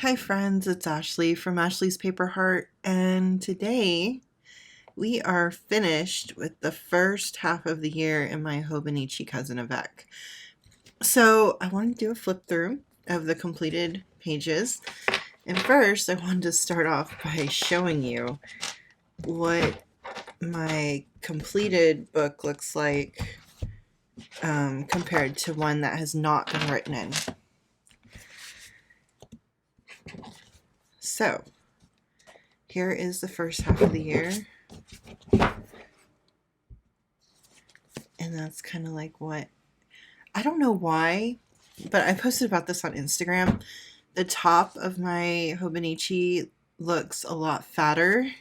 Hi friends, it's Ashley from Ashley's Paper Heart, and today we are finished with the first half of the year in my Hobonichi Cousin Avec. So I want to do a flip through of the completed pages, and first I wanted to start off by showing you what my completed book looks like compared to one that has not been written in. So here is the first half of the year. And that's kind of like what, I don't know why, but I posted about this on Instagram. The top of my Hobonichi looks a lot fatter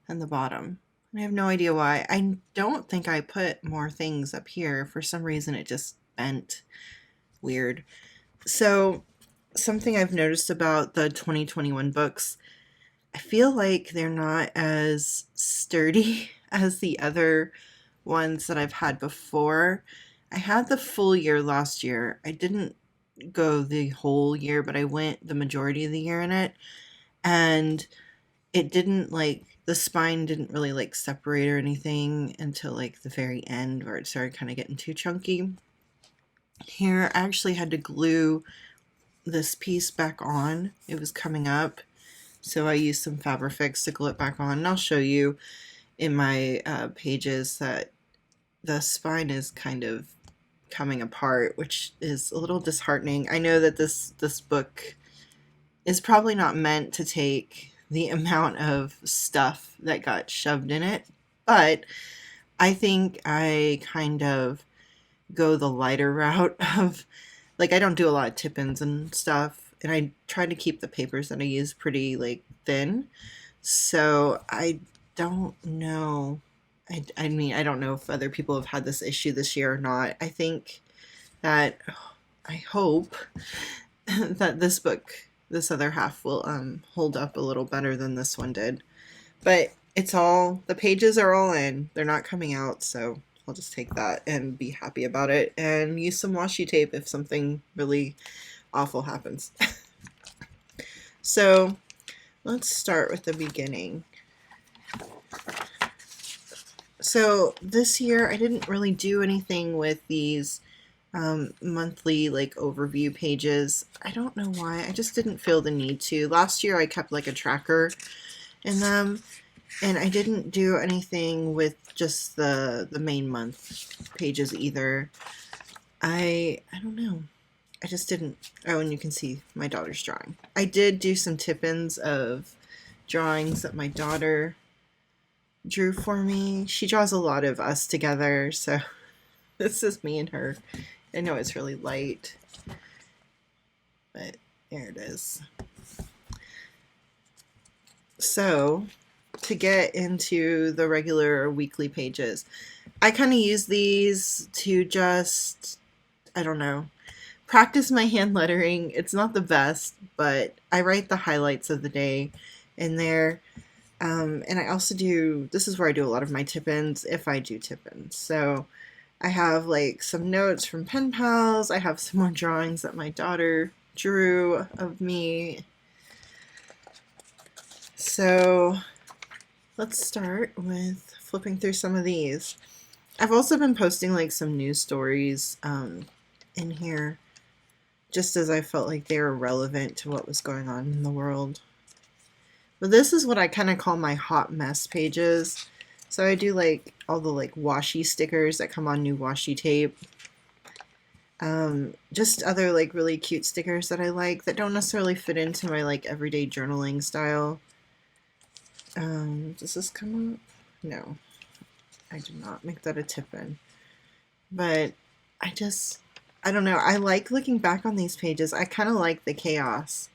than the bottom. I have no idea why. I don't think I put more things up here. For some reason, it just bent weird. So something I've noticed about the 2021 books, I feel like they're not as sturdy as the other ones that I've had before. I had the full year last year. I didn't go the whole year, but I went the majority of the year in it. And it didn't the spine didn't really separate or anything until like the very end where it started kind of getting too chunky. Here, I actually had to glue this piece back on. It was coming up. So I used some Fabrifix to glue it back on. And I'll show you in my pages that the spine is kind of coming apart, which is a little disheartening. I know that this book is probably not meant to take the amount of stuff that got shoved in it, but I think I kind of go the lighter route of, I don't do a lot of tip-ins and stuff, and I try to keep the papers that I use pretty thin, so I don't know. I mean, I don't know if other people have had this issue this year or not. I think that, I hope that this other half will hold up a little better than this one did. But the pages are all in. They're not coming out, so I'll just take that and be happy about it and use some washi tape if something really awful happens. So let's start with the beginning. So this year I didn't really do anything with these monthly overview pages. I don't know why. I just didn't feel the need to. Last year I kept a tracker in them, and I didn't do anything with just the main month pages either. I don't know. I just didn't. Oh, and you can see my daughter's drawing. I did do some tip-ins of drawings that my daughter drew for me. She draws a lot of us together, so this is me and her. I know it's really light, but there it is. So to get into the regular weekly pages, I kind of use these to just, I don't know, practice my hand lettering. It's not the best, but I write the highlights of the day in there. And I also this is where I do a lot of my tip-ins, if I do tip-ins. So I have some notes from pen pals. I have some more drawings that my daughter drew of me. So let's start with flipping through some of these. I've also been posting some news stories in here, just as I felt like they were relevant to what was going on in the world. But this is what I kind of call my hot mess pages. So I do all the washi stickers that come on new washi tape. Just other really cute stickers that I like that don't necessarily fit into my everyday journaling style. Does this come up? No, I did not make that a tip-in. But I don't know. I like looking back on these pages. I kind of like the chaos.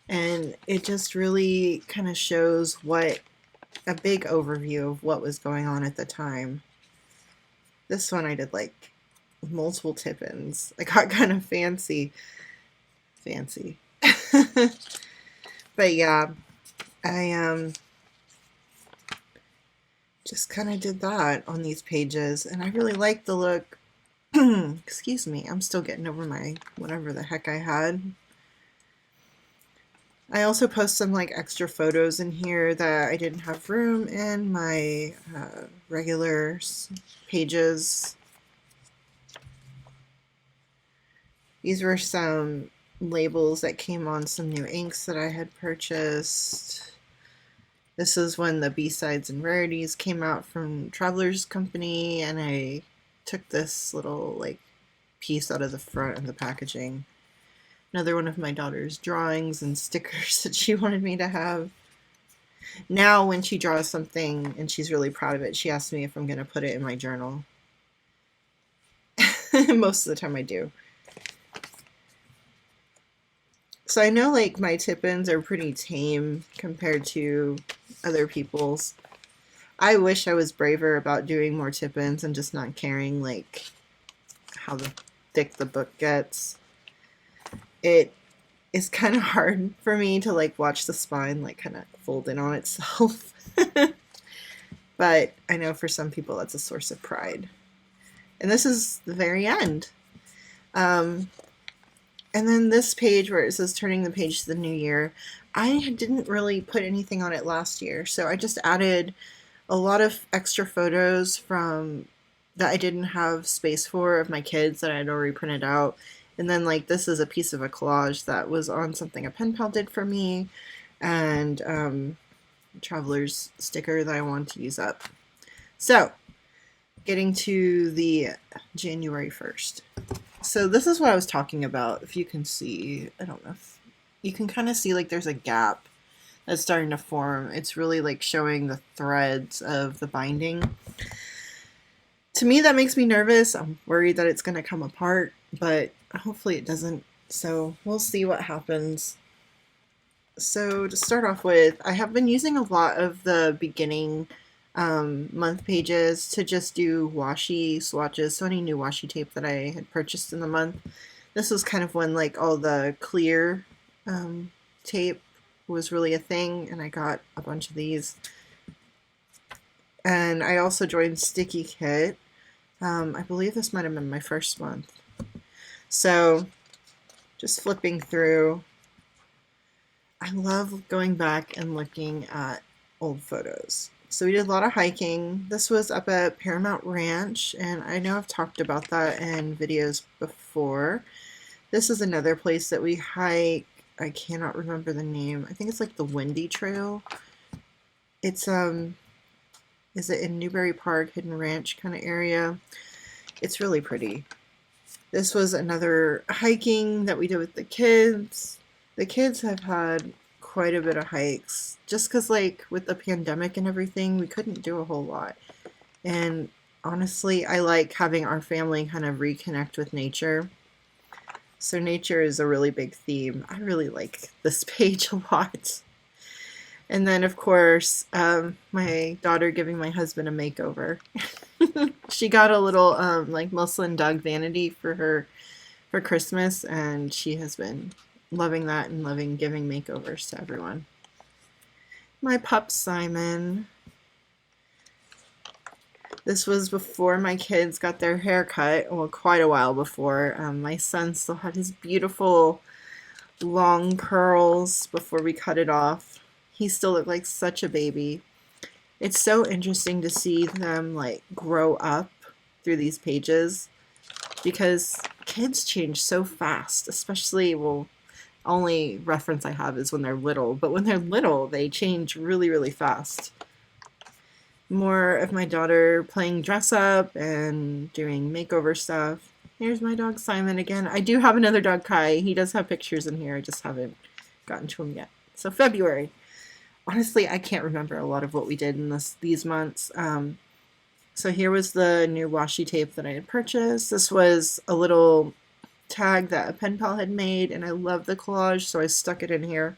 And it just really kind of shows a big overview of what was going on at the time. This one I did multiple tip-ins. I got kind of fancy. But yeah, I just kind of did that on these pages, and I really like the look. Excuse me, I'm still getting over my whatever the heck I had. I also post some like extra photos in here that I didn't have room in my regular pages. These were some labels that came on some new inks that I had purchased. This is when the B-Sides and Rarities came out from Traveler's Company, and I took this little like piece out of the front of the packaging. Another one of my daughter's drawings and stickers that she wanted me to have. Now when she draws something and she's really proud of it, she asks me if I'm going to put it in my journal. Most of the time I do. So I know like my tip-ins are pretty tame compared to other people's. I wish I was braver about doing more tip-ins and just not caring like how thick the book gets. It is kind of hard for me to like watch the spine like kind of fold in on itself. But I know for some people that's a source of pride. And this is the very end. And then this page where it says turning the page to the new year, I didn't really put anything on it last year. So I just added a lot of extra photos from that I didn't have space for of my kids that I had already printed out. And then like this is a piece of a collage that was on something a pen pal did for me, and Traveler's sticker that I wanted to use up. So getting to the January 1st. So this is what I was talking about. If you can see, I don't know if you can kind of see like there's a gap that's starting to form. It's really like showing the threads of the binding. To me, that makes me nervous. I'm worried that it's going to come apart, but hopefully it doesn't. So we'll see what happens. So to start off with, I have been using a lot of the beginning month pages to just do washi swatches. So any new washi tape that I had purchased in the month. This was kind of when like all the clear tape was really a thing, and I got a bunch of these. And I also joined Sticky Kit. I believe this might have been my first month. So just flipping through. I love going back and looking at old photos. So we did a lot of hiking. This was up at Paramount Ranch, and I know I've talked about that in videos before. This is another place that we hike. I cannot remember the name. I think it's like the Windy Trail. It's is it in Newberry Park, Hidden Ranch kind of area? It's really pretty. This was another hiking that we did with the kids. The kids have had quite a bit of hikes just because like with the pandemic and everything, we couldn't do a whole lot. And honestly, I like having our family kind of reconnect with nature. So nature is a really big theme. I really like this page a lot. And then, of course, my daughter giving my husband a makeover. She got a little like muslin dog vanity for Christmas, and she has been loving that and loving giving makeovers to everyone. My pup Simon. This was before my kids got their hair cut. Well, quite a while before. My son still had his beautiful long curls before we cut it off. He still looked like such a baby. It's so interesting to see them like grow up through these pages because kids change so fast, especially, well, only reference I have is when they're little, but when they're little, they change really, really fast. More of my daughter playing dress up and doing makeover stuff. Here's my dog Simon again. I do have another dog, Kai. He does have pictures in here. I just haven't gotten to him yet. So February. Honestly, I can't remember a lot of what we did in these months. So here was the new washi tape that I had purchased. This was a little tag that a pen pal had made, and I love the collage, so I stuck it in here.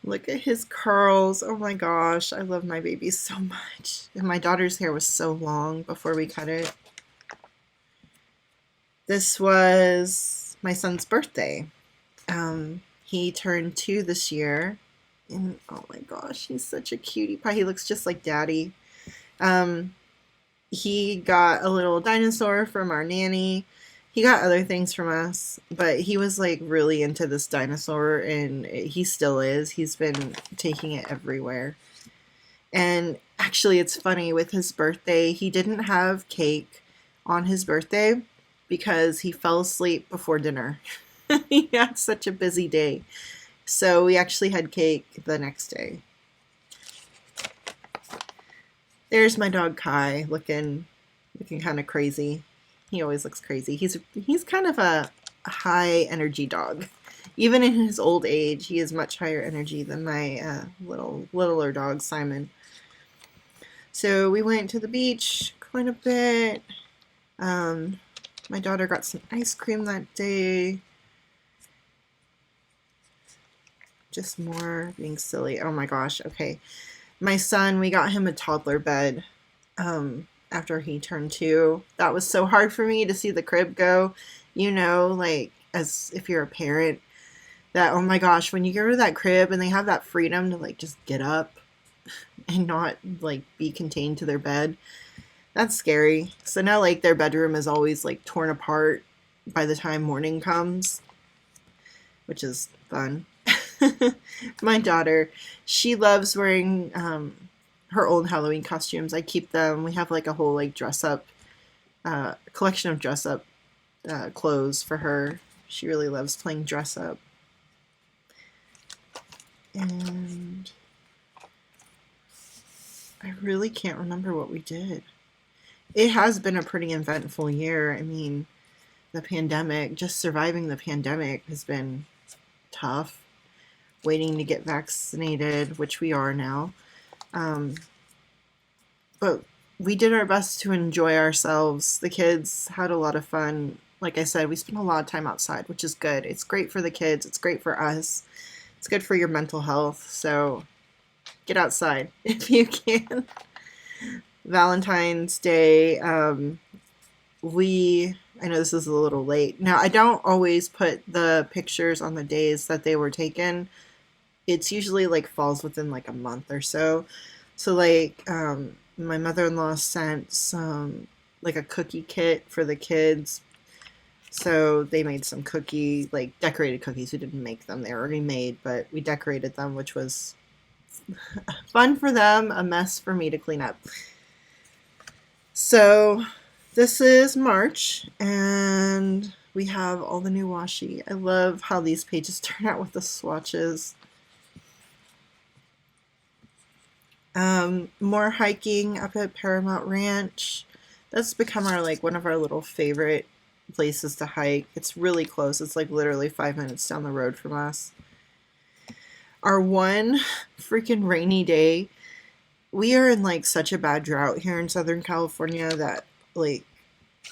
Look at his curls. Oh my gosh, I love my baby so much. And my daughter's hair was so long before we cut it. This was my son's birthday. He turned 2 this year, and oh my gosh, he's such a cutie pie. He looks just like Daddy. He got a little dinosaur from our nanny. He got other things from us, but he was like really into this dinosaur, and he still is. He's been taking it everywhere. And actually, it's funny, with his birthday, he didn't have cake on his birthday because he fell asleep before dinner. He had such a busy day. So we actually had cake the next day. There's my dog Kai, looking kind of crazy. He always looks crazy. He's kind of a high energy dog. Even in his old age, he is much higher energy than my littler dog Simon. So we went to the beach quite a bit. My daughter got some ice cream that day. Just more being silly. Oh my gosh, okay. My son, we got him a toddler bed after he turned 2. That was so hard for me to see the crib go. You know, like, as if you're a parent, that, oh my gosh, when you get rid of that crib and they have that freedom to, like, just get up and not, like, be contained to their bed, that's scary. So now, like, their bedroom is always, like, torn apart by the time morning comes, which is fun. My daughter, she loves wearing her old Halloween costumes. I keep them. We have like a whole like dress up collection of dress up clothes for her. She really loves playing dress up. And I really can't remember what we did. It has been a pretty eventful year. I mean, the pandemic, just surviving the pandemic has been tough. Waiting to get vaccinated, which we are now. But we did our best to enjoy ourselves. The kids had a lot of fun. Like I said, we spent a lot of time outside, which is good. It's great for the kids. It's great for us. It's good for your mental health. So get outside if you can. Valentine's Day, I know this is a little late. Now, I don't always put the pictures on the days that they were taken. It's usually like falls within like a month or so. So like my mother-in-law sent some like a cookie kit for the kids. So they made some like decorated cookies. We didn't make them. They were already made, but we decorated them, which was fun for them, a mess for me to clean up. So this is March, and we have all the new washi. I love how these pages turn out with the swatches. More hiking up at Paramount Ranch. That's become our like one of our little favorite places to hike. It's really close. It's like literally 5 minutes down the road from us. Our one freaking rainy day. We are in like such a bad drought here in Southern California that like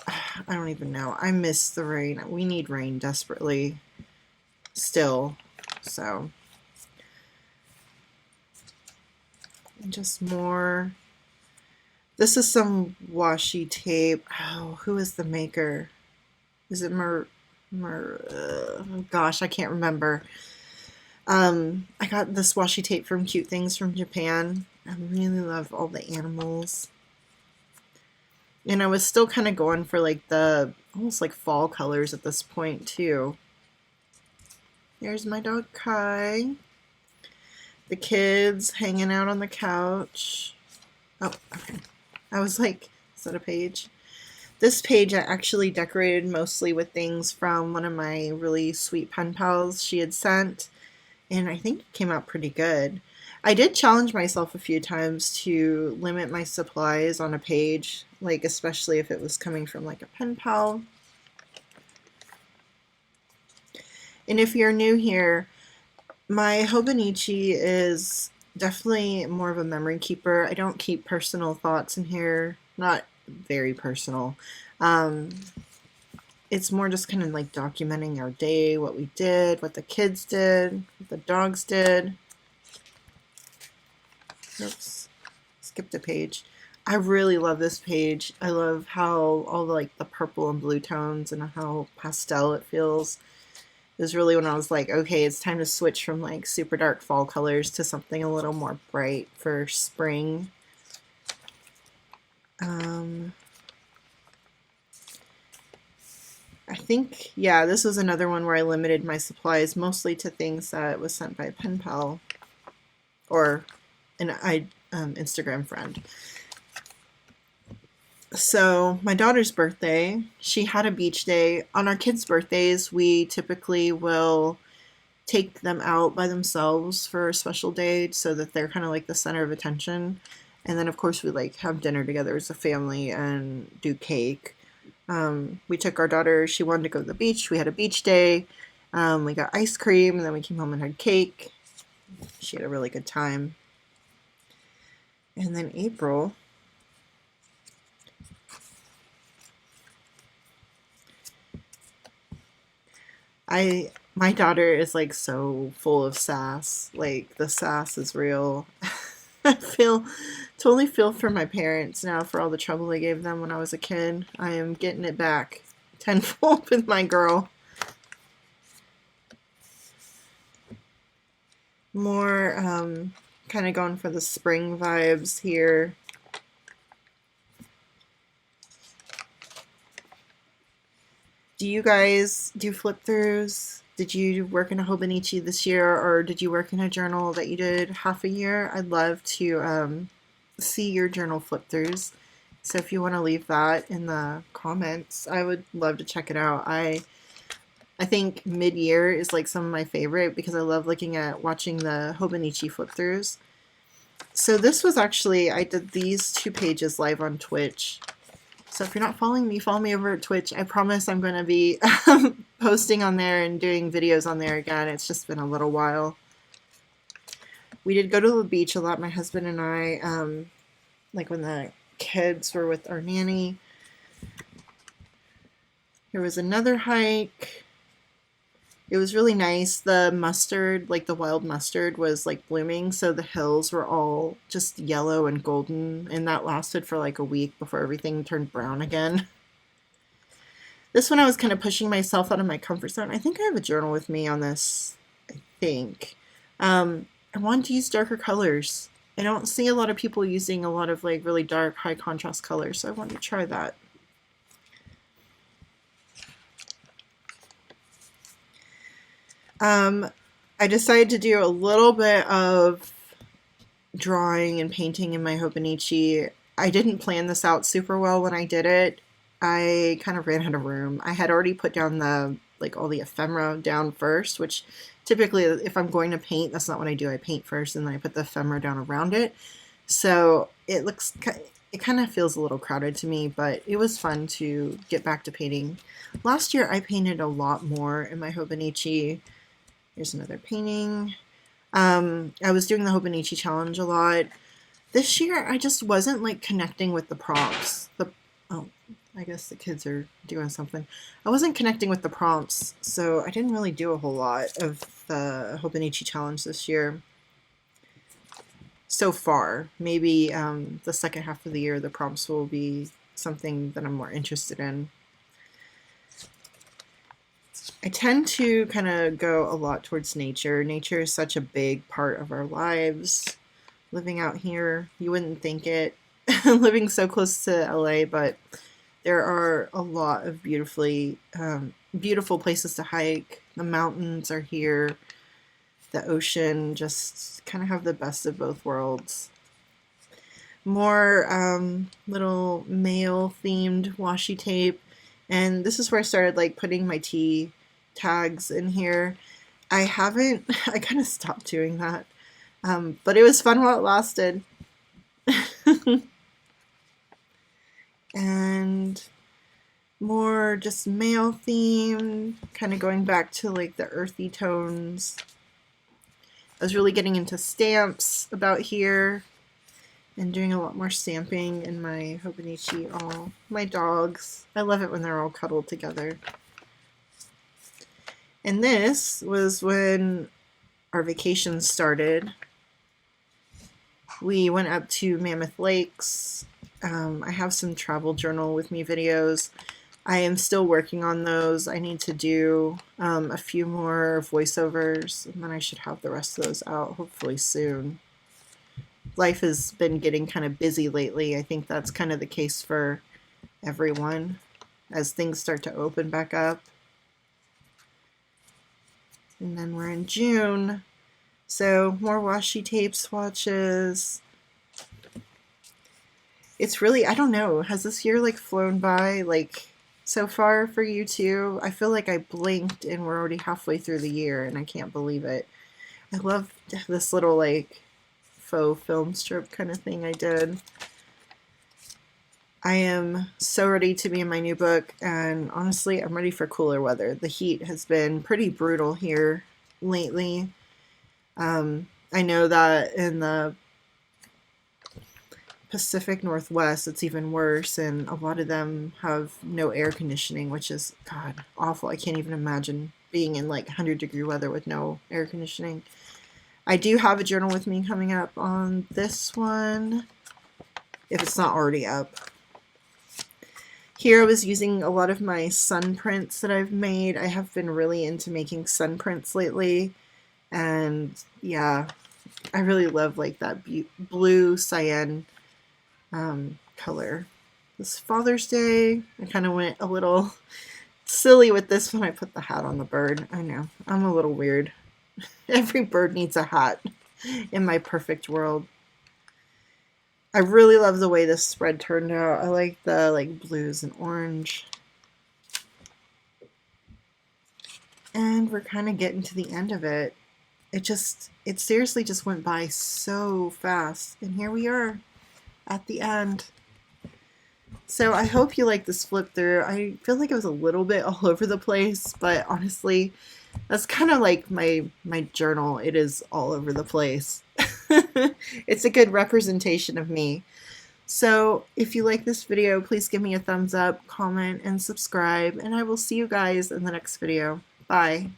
I don't even know. I miss the rain. We need rain desperately still. So just more. This is some washi tape. Oh, who is the maker? Is it gosh, I can't remember. I got this washi tape from Cute Things from Japan. I really love all the animals. And I was still kind of going for like the almost like fall colors at this point too. There's my dog Kai. The kids hanging out on the couch. Oh, okay. I was like, is that a page? This page I actually decorated mostly with things from one of my really sweet pen pals she had sent. And I think it came out pretty good. I did challenge myself a few times to limit my supplies on a page, like especially if it was coming from like a pen pal. And if you're new here, my Hobonichi is definitely more of a memory keeper. I don't keep personal thoughts in here, not very personal. It's more just kind of like documenting our day, what we did, what the kids did, what the dogs did. Oops, skipped a page. I really love this page. I love how all the like the purple and blue tones and how pastel it feels. It was really when I was like, okay, it's time to switch from like super dark fall colors to something a little more bright for spring. I think, yeah, this was another one where I limited my supplies mostly to things that was sent by a pen pal or an Instagram friend. So my daughter's birthday, she had a beach day. On our kids' birthdays, we typically will take them out by themselves for a special day so that they're kind of like the center of attention. And then of course we like have dinner together as a family and do cake. We took our daughter, she wanted to go to the beach. We had a beach day. We got ice cream and then we came home and had cake. She had a really good time. And then April, my daughter is like so full of sass. Like the sass is real. I totally feel for my parents now for all the trouble I gave them when I was a kid. I am getting it back tenfold with my girl. More kind of going for the spring vibes here. Do you guys do flip throughs? Did you work in a Hobonichi this year, or did you work in a journal that you did half a year? I'd love to see your journal flip throughs. So if you want to leave that in the comments, I would love to check it out. I think mid-year is like some of my favorite because I love looking at watching the Hobonichi flip throughs. So this was actually, I did these 2 pages live on Twitch. So if you're not following me, follow me over at Twitch. I promise I'm going to be posting on there and doing videos on there again. It's just been a little while. We did go to the beach a lot, my husband and I, like when the kids were with our nanny. There was another hike. It was really nice. The mustard, like the wild mustard, was like blooming, so the hills were all just yellow and golden, and that lasted for like a week before everything turned brown again. This one I was kind of pushing myself out of my comfort zone. I think I have a journal with me on this, I think. I wanted to use darker colors. I don't see a lot of people using a lot of like really dark, high contrast colors, so I wanted to try that. I decided to do a little bit of drawing and painting in my Hobonichi. I didn't plan this out super well when I did it. I kind of ran out of room. I had already put down all the ephemera down first, which typically if I'm going to paint, that's not what I do. I paint first and then I put the ephemera down around it. So it kind of feels a little crowded to me, but it was fun to get back to painting. Last year I painted a lot more in my Hobonichi. Here's another painting. I was doing the Hobonichi challenge a lot. This year, I just wasn't like connecting with the prompts. I guess the kids are doing something. I wasn't connecting with the prompts, so I didn't really do a whole lot of the Hobonichi challenge this year. So far, maybe the second half of the year, the prompts will be something that I'm more interested in. I tend to kind of go a lot towards nature. Nature is such a big part of our lives. Living out here, you wouldn't think it, living so close to LA, but there are a lot of beautiful places to hike. The mountains are here. The ocean, just kind of have the best of both worlds. More little male themed washi tape. And this is where I started like putting my tea tags in here. I kind of stopped doing that. But it was fun while it lasted. And more just male theme, kind of going back to like the earthy tones. I was really getting into stamps about here and doing a lot more stamping in my Hobonichi. Oh, my dogs. I love it when they're all cuddled together. And this was when our vacation started. We went up to Mammoth Lakes. I have some travel journal with me videos. I am still working on those. I need to do a few more voiceovers, and then I should have the rest of those out hopefully soon. Life has been getting kind of busy lately. I think that's kind of the case for everyone. as things start to open back up. And then we're in June, so more washi tape swatches. It's really, I don't know, has this year like flown by like so far for you too? I feel like I blinked and we're already halfway through the year and I can't believe it. I love this little like faux film strip kind of thing I did. I am so ready to be in my new book, and honestly, I'm ready for cooler weather. The heat has been pretty brutal here lately. I know that in the Pacific Northwest, it's even worse, and a lot of them have no air conditioning, which is, God, awful. I can't even imagine being in like 100-degree weather with no air conditioning. I do have a journal with me coming up on this one, if it's not already up. Here I was using a lot of my sun prints that I've made. I have been really into making sun prints lately, and yeah, I really love like that blue cyan color. This Father's Day, I kind of went a little silly with this when I put the hat on the bird. I know, I'm a little weird. Every bird needs a hat in my perfect world. I really love the way this spread turned out. I like the like blues and orange. And we're kind of getting to the end of it. It seriously just went by so fast. And here we are at the end. So I hope you like this flip through. I feel like it was a little bit all over the place, but honestly, that's kind of like my journal. It is all over the place. It's a good representation of me. So if you like this video, please give me a thumbs up, comment, and subscribe, and I will see you guys in the next video. Bye.